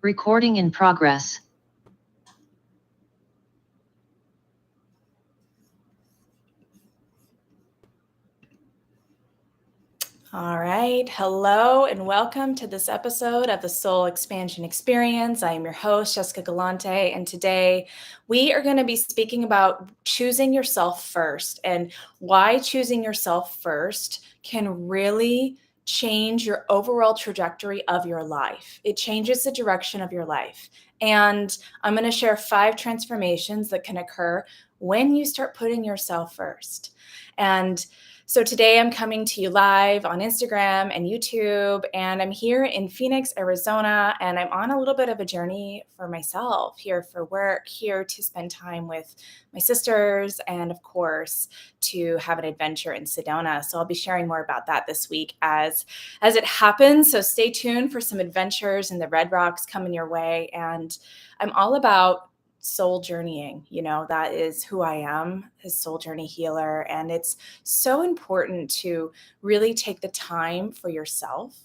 Recording in progress. All right. Hello and welcome to this episode of the Soul Expansion Experience. I am your host, Jessica Galante, and today we are going to be speaking about choosing yourself first and why choosing yourself first can really change your overall trajectory of your life. It changes the direction of your life. And I'm going to share 5 transformations that can occur when you start putting yourself first. And so today I'm coming to you live on Instagram and YouTube, and I'm here in Phoenix, Arizona, and I'm on a little bit of a journey for myself, here for work, here to spend time with my sisters, and of course, to have an adventure in Sedona. So I'll be sharing more about that this week as it happens. So stay tuned for some adventures in the Red Rocks coming your way. And I'm all about soul journeying. That is who I am, a soul journey healer. And it's so important to really take the time for yourself,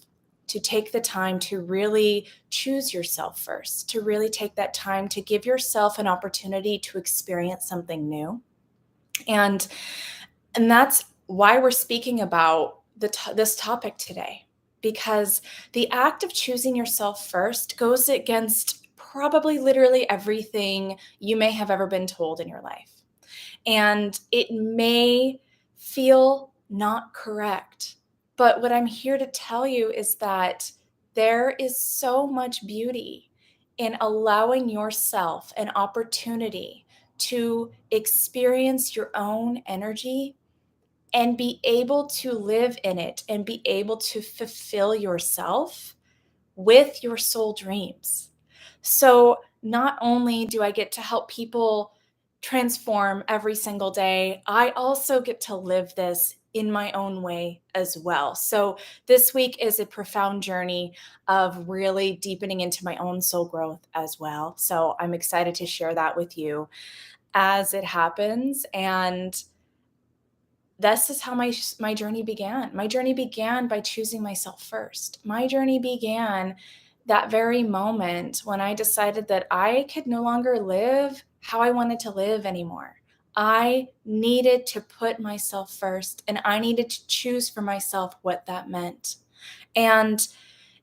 to take the time to really choose yourself first, to really take that time to give yourself an opportunity to experience something new. And that's why we're speaking about this topic today, because the act of choosing yourself first goes against probably literally everything you may have ever been told in your life. And it may feel not correct. But what I'm here to tell you is that there is so much beauty in allowing yourself an opportunity to experience your own energy and be able to live in it and be able to fulfill yourself with your soul dreams. So not only do I get to help people transform every single day, I also get to live this in my own way as well. So this week is a profound journey of really deepening into my own soul growth as well. So I'm excited to share that with you as it happens. And this is how my journey began. My journey began by choosing myself first. My journey began that very moment when I decided that I could no longer live how I wanted to live anymore. I needed to put myself first, and I needed to choose for myself what that meant. And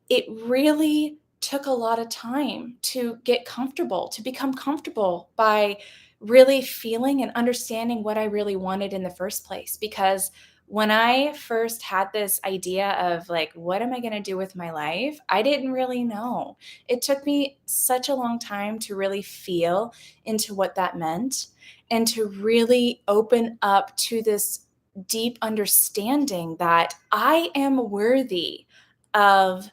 it really took a lot of time to get comfortable, to become comfortable by really feeling and understanding what I really wanted in the first place. Because when I first had this idea of like, what am I going to do with my life? I didn't really know. It took me such a long time to really feel into what that meant and to really open up to this deep understanding that I am worthy of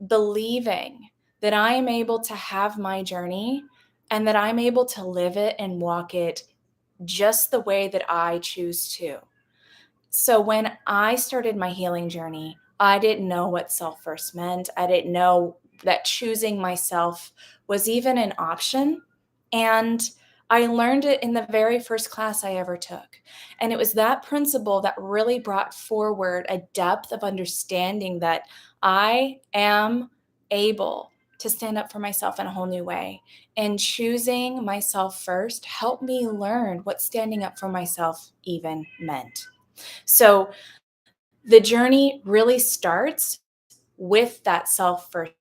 believing that I am able to have my journey and that I'm able to live it and walk it just the way that I choose to. So when I started my healing journey, I didn't know what self first meant. I didn't know that choosing myself was even an option. And I learned it in the very first class I ever took. And it was that principle that really brought forward a depth of understanding that I am able to stand up for myself in a whole new way. And choosing myself first helped me learn what standing up for myself even meant. So the journey really starts with that self first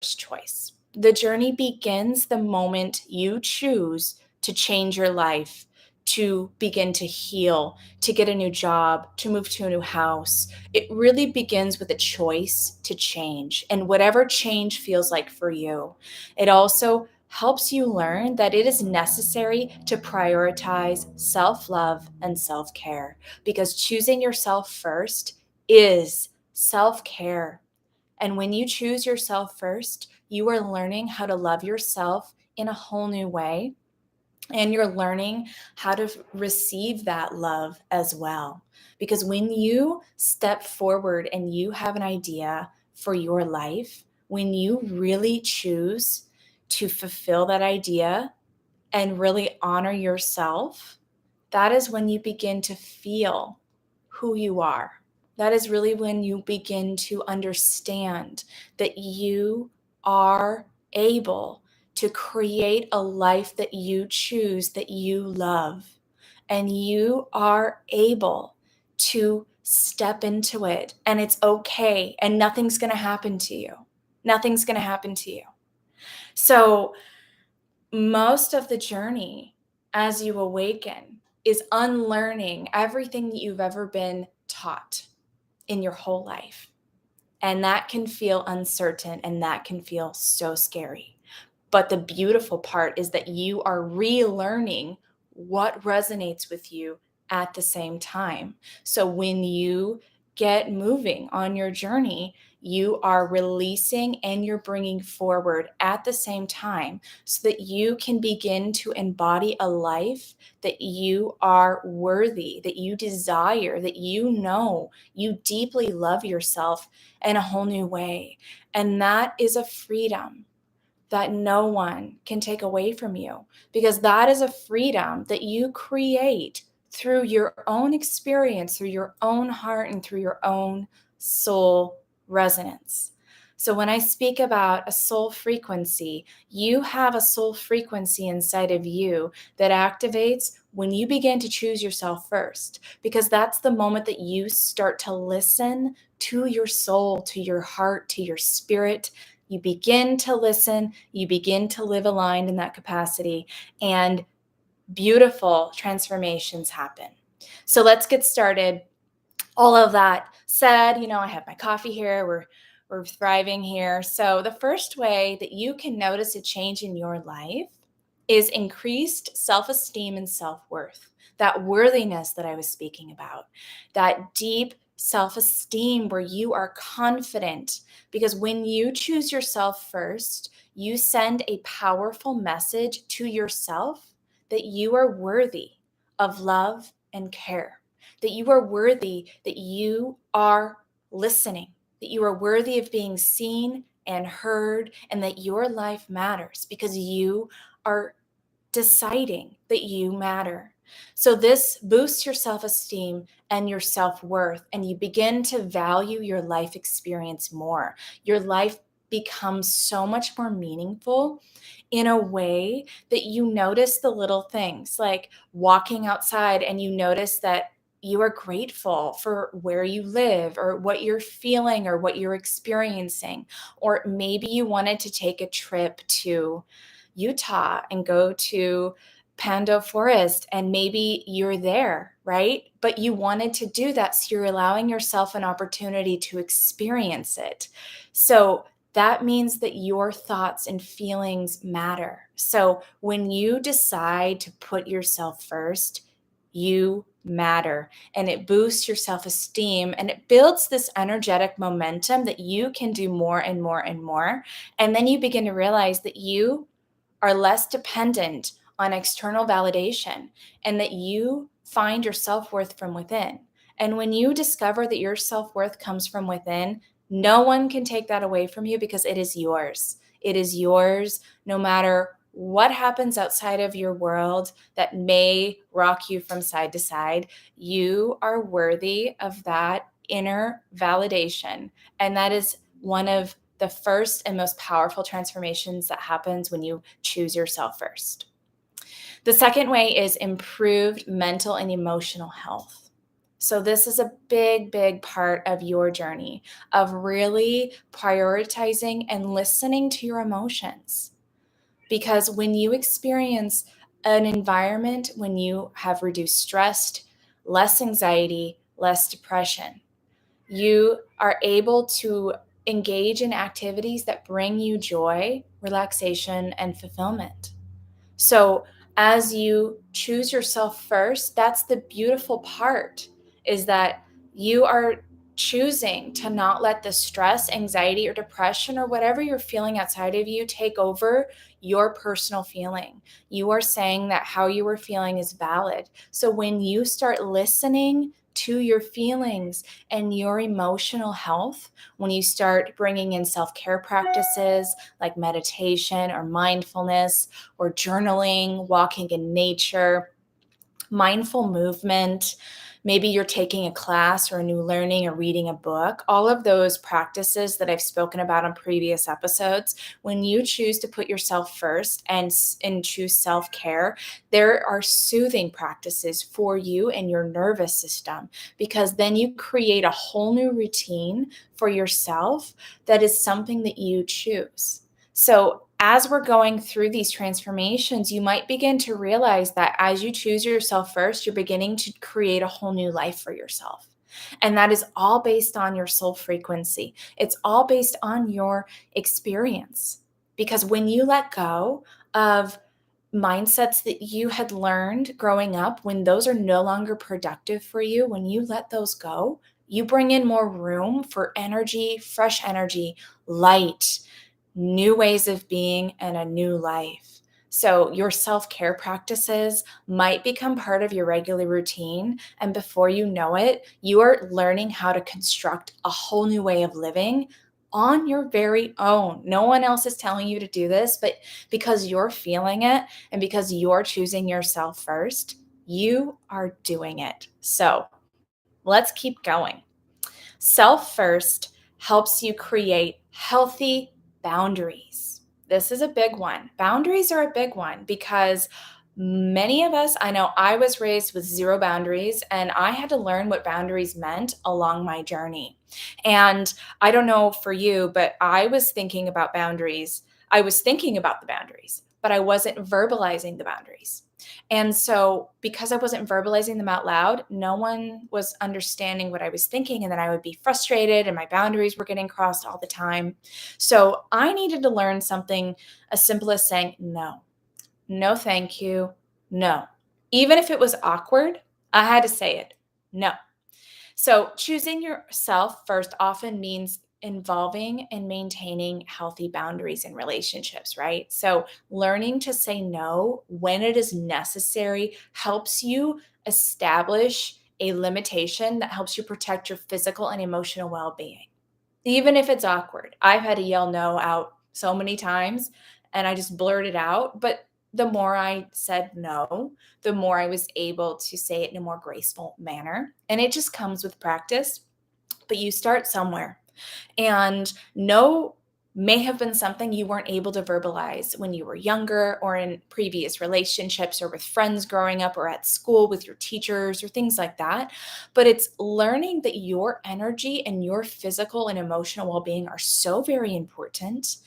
choice. The journey begins the moment you choose to change your life, to begin to heal, to get a new job, to move to a new house. It really begins with a choice to change and whatever change feels like for you. It also helps you learn that it is necessary to prioritize self love and self care, because choosing yourself first is self care. And when you choose yourself first, you are learning how to love yourself in a whole new way. And you're learning how to receive that love as well. Because when you step forward and you have an idea for your life, when you really choose to fulfill that idea and really honor yourself, that is when you begin to feel who you are. That is really when you begin to understand that you are able to create a life that you choose, that you love, and you are able to step into it, and it's okay, and nothing's going to happen to you. Nothing's going to happen to you. So most of the journey as you awaken is unlearning everything that you've ever been taught in your whole life. And that can feel uncertain, and that can feel so scary. But the beautiful part is that you are relearning what resonates with you at the same time. So when you get moving on your journey, you are releasing and you're bringing forward at the same time so that you can begin to embody a life that you are worthy, that you desire, that you know you deeply love yourself in a whole new way. And that is a freedom that no one can take away from you, because that is a freedom that you create through your own experience, through your own heart, and through your own soul resonance. So when I speak about a soul frequency, you have a soul frequency inside of you that activates when you begin to choose yourself first, because that's the moment that you start to listen to your soul, to your heart, to your spirit. You begin to listen, you begin to live aligned in that capacity, and beautiful transformations happen. So let's get started. All of that said, I have my coffee here. We're thriving here. So the first way that you can notice a change in your life is increased self-esteem and self-worth. That worthiness that I was speaking about, that deep self-esteem where you are confident, because when you choose yourself first, you send a powerful message to yourself that you are worthy of love and care, that you are worthy, that you are listening, that you are worthy of being seen and heard, and that your life matters because you are deciding that you matter. So this boosts your self-esteem and your self-worth, and you begin to value your life experience more. Your life becomes so much more meaningful in a way that you notice the little things, like walking outside and you notice that you are grateful for where you live or what you're feeling or what you're experiencing. Or maybe you wanted to take a trip to Utah and go to Pando Forest, and maybe you're there, right? But you wanted to do that, so you're allowing yourself an opportunity to experience it. So that means that your thoughts and feelings matter. So when you decide to put yourself first, you matter, and it boosts your self-esteem, and it builds this energetic momentum that you can do more and more and more. And then you begin to realize that you are less dependent on external validation, and that you find your self-worth from within. And when you discover that your self-worth comes from within, no one can take that away from you, because it is yours. It is yours no matter what happens outside of your world that may rock you from side to side. You are worthy of that inner validation. And that is one of the first and most powerful transformations that happens when you choose yourself first. The second way is improved mental and emotional health. So this is a big, big part of your journey of really prioritizing and listening to your emotions. Because when you experience an environment, when you have reduced stress, less anxiety, less depression, you are able to engage in activities that bring you joy, relaxation, and fulfillment. So as you choose yourself first, that's the beautiful part, is that you are choosing to not let the stress, anxiety, or depression, or whatever you're feeling outside of you take over your personal feeling. You are saying that how you are feeling is valid. So when you start listening to your feelings and your emotional health, when you start bringing in self-care practices like meditation or mindfulness or journaling, walking in nature, mindful movement, Maybe you're taking a class or a new learning or reading a book. All of those practices that I've spoken about on previous episodes, when you choose to put yourself first and choose self-care, there are soothing practices for you and your nervous system, because then you create a whole new routine for yourself that is something that you choose. So, as we're going through these transformations, you might begin to realize that as you choose yourself first, you're beginning to create a whole new life for yourself. And that is all based on your soul frequency. It's all based on your experience. Because when you let go of mindsets that you had learned growing up, when those are no longer productive for you, when you let those go, you bring in more room for energy, fresh energy, light, new ways of being, and a new life. So, your self care practices might become part of your regular routine. And before you know it, you are learning how to construct a whole new way of living on your very own. No one else is telling you to do this, but because you're feeling it and because you're choosing yourself first, you are doing it. So, let's keep going. Self first helps you create healthy boundaries. This is a big one. Boundaries are a big one because many of us, I know I was raised with zero boundaries, and I had to learn what boundaries meant along my journey. And I don't know for you, but I was thinking about boundaries. I was thinking about the boundaries, but I wasn't verbalizing the boundaries. And so, because I wasn't verbalizing them out loud, no one was understanding what I was thinking. And then I would be frustrated, and my boundaries were getting crossed all the time. So, I needed to learn something as simple as saying no, no, thank you, no. Even if it was awkward, I had to say it, no. So, choosing yourself first often means involving and maintaining healthy boundaries in relationships, right? So, learning to say no when it is necessary helps you establish a limitation that helps you protect your physical and emotional well being, even if it's awkward. I've had to yell no out so many times, and I just blurted out. But the more I said no, the more I was able to say it in a more graceful manner. And it just comes with practice, but you start somewhere. And no may have been something you weren't able to verbalize when you were younger or in previous relationships or with friends growing up or at school with your teachers or things like that. But it's learning that your energy and your physical and emotional well being are so very important.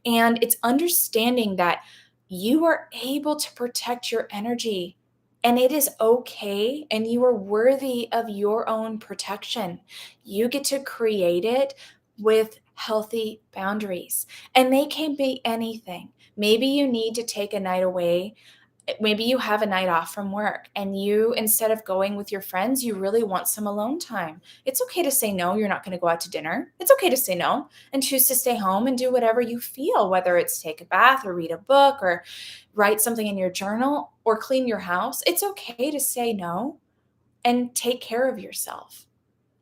And it's understanding that you are able to protect your energy. And it is okay, and you are worthy of your own protection. You get to create it with healthy boundaries. And they can be anything. Maybe you need to take a night away. Maybe you have a night off from work, and you, instead of going with your friends, you really want some alone time. It's okay to say no, you're not going to go out to dinner. It's okay to say no and choose to stay home and do whatever you feel, whether it's take a bath or read a book or write something in your journal or clean your house. It's okay to say no and take care of yourself.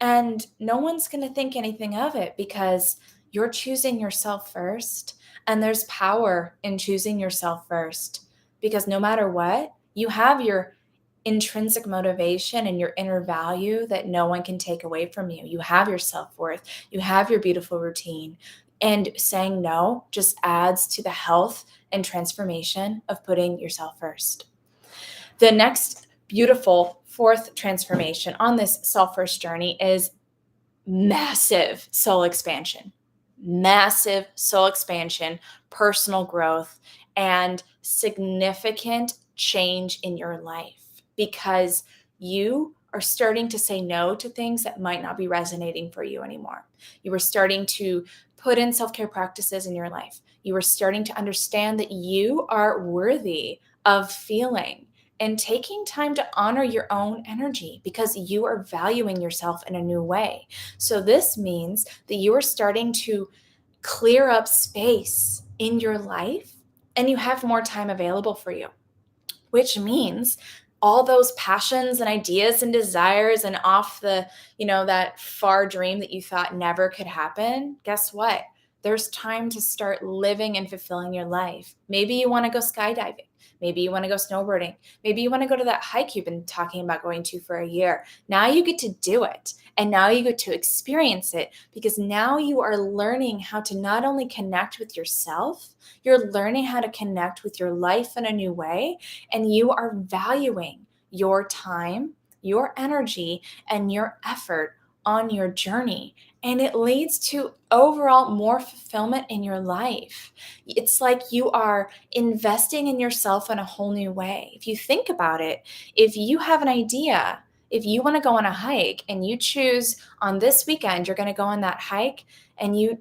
And no one's going to think anything of it because you're choosing yourself first. And there's power in choosing yourself first because no matter what, you have your intrinsic motivation and your inner value that no one can take away from you. You have your self worth, you have your beautiful routine. And saying no just adds to the health and transformation of putting yourself first. The next beautiful fourth transformation on this self first journey is massive soul expansion, personal growth, and significant change in your life because you are starting to say no to things that might not be resonating for you anymore. You are starting to put in self-care practices in your life. You are starting to understand that you are worthy of feeling and taking time to honor your own energy because you are valuing yourself in a new way. So, this means that you are starting to clear up space in your life and you have more time available for you, which means all those passions and ideas and desires and off the, that far dream that you thought never could happen, guess what? there's time to start living and fulfilling your life. Maybe you want to go skydiving. Maybe you want to go snowboarding. Maybe you want to go to that hike you've been talking about going to for a year. Now you get to do it. And now you get to experience it, because now you are learning how to not only connect with yourself, you're learning how to connect with your life in a new way. And you are valuing your time, your energy, and your effort on your journey. And it leads to overall more fulfillment in your life. It's like you are investing in yourself in a whole new way. If you think about it, if you have an idea, if you want to go on a hike and you choose on this weekend, you're going to go on that hike and you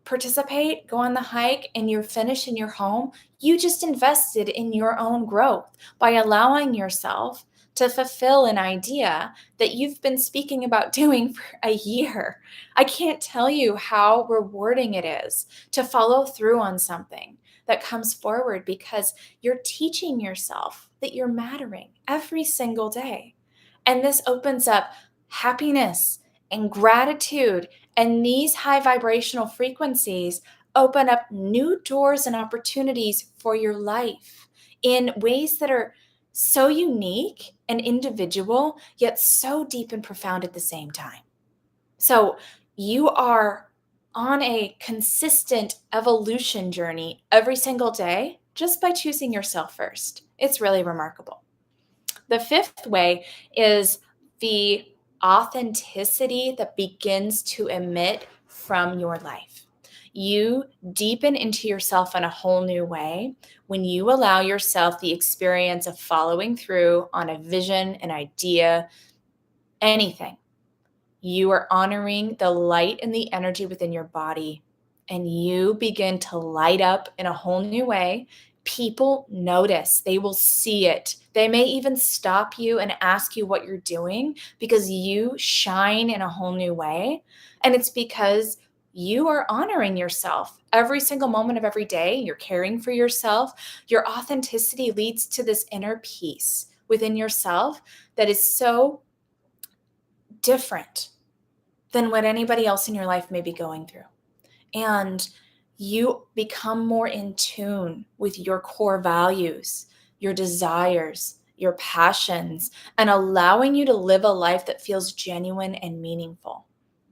participate, go on the hike, and you're finished in your home, you just invested in your own growth by allowing yourself to fulfill an idea that you've been speaking about doing for a year. I can't tell you how rewarding it is to follow through on something that comes forward, because you're teaching yourself that you're mattering every single day. And this opens up happiness and gratitude, and these high vibrational frequencies open up new doors and opportunities for your life in ways that are so unique and individual, yet so deep and profound at the same time. So you are on a consistent evolution journey every single day just by choosing yourself first. It's really remarkable. The fifth way is the authenticity that begins to emit from your life. You deepen into yourself in a whole new way when you allow yourself the experience of following through on a vision, an idea, anything. You are honoring the light and the energy within your body, and you begin to light up in a whole new way. People notice, they will see it. They may even stop you and ask you what you're doing, because you shine in a whole new way. And it's because you are honoring yourself every single moment of every day. You're caring for yourself. Your authenticity leads to this inner peace within yourself that is so different than what anybody else in your life may be going through. And you become more in tune with your core values, your desires, your passions, and allowing you to live a life that feels genuine and meaningful.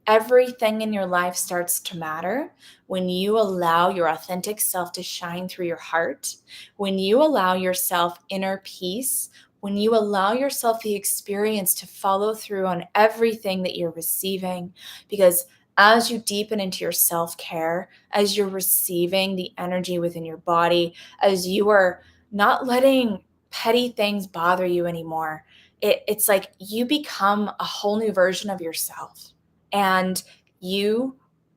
Everything in your life starts to matter when you allow your authentic self to shine through your heart, when you allow yourself inner peace, when you allow yourself the experience to follow through on everything that you're receiving. Because as you deepen into your self-care, as you're receiving the energy within your body, as you are not letting petty things bother you anymore, it's like you become a whole new version of yourself. And you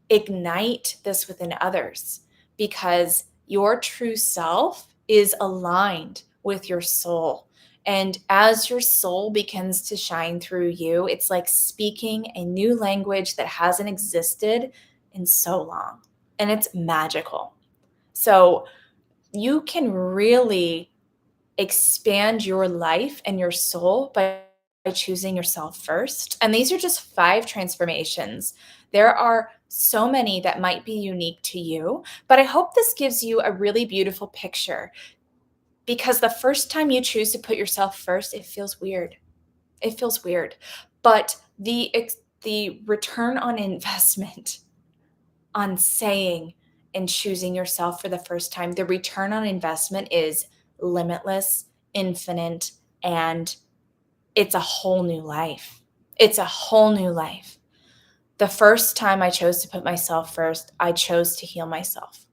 ignite this within others, because your true self is aligned with your soul. And as your soul begins to shine through you, it's like speaking a new language that hasn't existed in so long. And it's magical. So you can really expand your life and your soul by choosing yourself first. And these are just 5 transformations. There are so many that might be unique to you, but I hope this gives you a really beautiful picture, because the first time you choose to put yourself first, it feels weird. It feels weird. But the return on investment on saying and choosing yourself for the first time, the return on investment is limitless, infinite, and it's a whole new life. It's a whole new life. The first time I chose to put myself first, I chose to heal myself.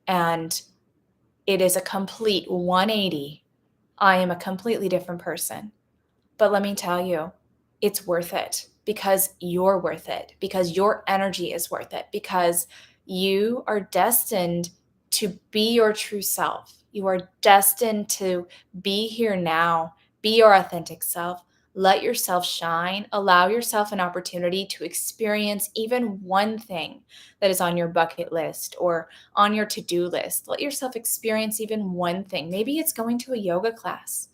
And it is a complete 180. I am a completely different person. But let me tell you, it's worth it, because you're worth it, because your energy is worth it, because you are destined to be your true self. You are destined to be here now, be your authentic self. Let yourself shine. Allow yourself an opportunity to experience even one thing that is on your bucket list or on your to-do list. Let yourself experience even one thing. Maybe it's going to a yoga class.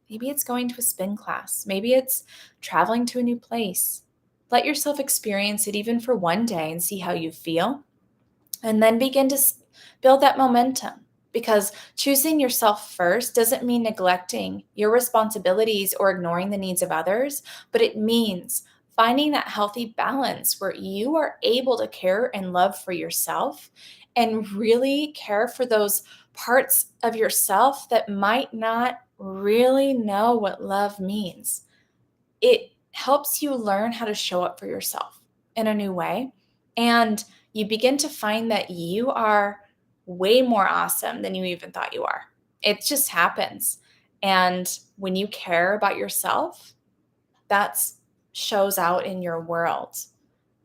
Maybe it's going to a spin class. Maybe it's traveling to a new place. Let yourself experience it even for one day and see how you feel. And then begin to build that momentum, because choosing yourself first doesn't mean neglecting your responsibilities or ignoring the needs of others, but it means finding that healthy balance where you are able to care and love for yourself and really care for those parts of yourself that might not really know what love means. It helps you learn how to show up for yourself in a new way. And you begin to find that you are way more awesome than you even thought you are. It just happens. And when you care about yourself, that shows out in your world.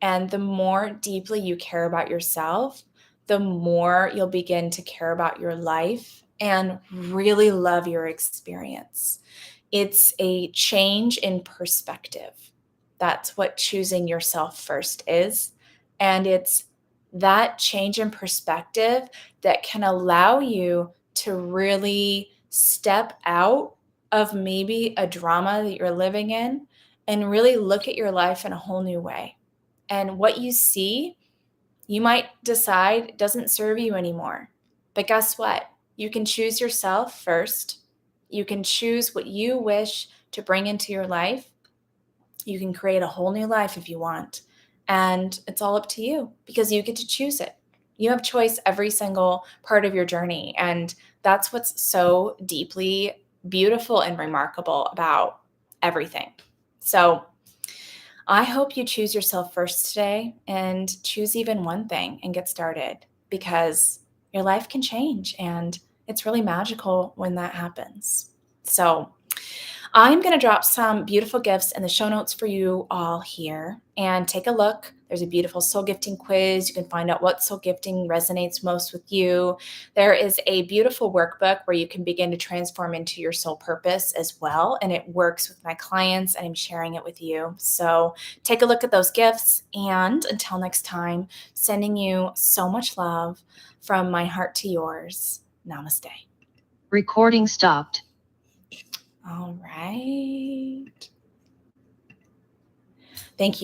And the more deeply you care about yourself, the more you'll begin to care about your life and really love your experience. It's a change in perspective. That's what choosing yourself first is. And it's that change in perspective that can allow you to really step out of maybe a drama that you're living in and really look at your life in a whole new way. And what you see, you might decide doesn't serve you anymore. But guess what? You can choose yourself first. You can choose what you wish to bring into your life. You can create a whole new life if you want. And it's all up to you because you get to choose it. You have choice every single part of your journey. And that's what's so deeply beautiful and remarkable about everything. So I hope you choose yourself first today and choose even one thing and get started, because your life can change and it's really magical when that happens. So I'm going to drop some beautiful gifts in the show notes for you all here, and take a look. There's a beautiful soul gifting quiz. You can find out what soul gifting resonates most with you. There is a beautiful workbook where you can begin to transform into your soul purpose as well. And it works with my clients, and I'm sharing it with you. So take a look at those gifts. And until next time, sending you so much love from my heart to yours. Namaste. Recording stopped. All right. Thank you.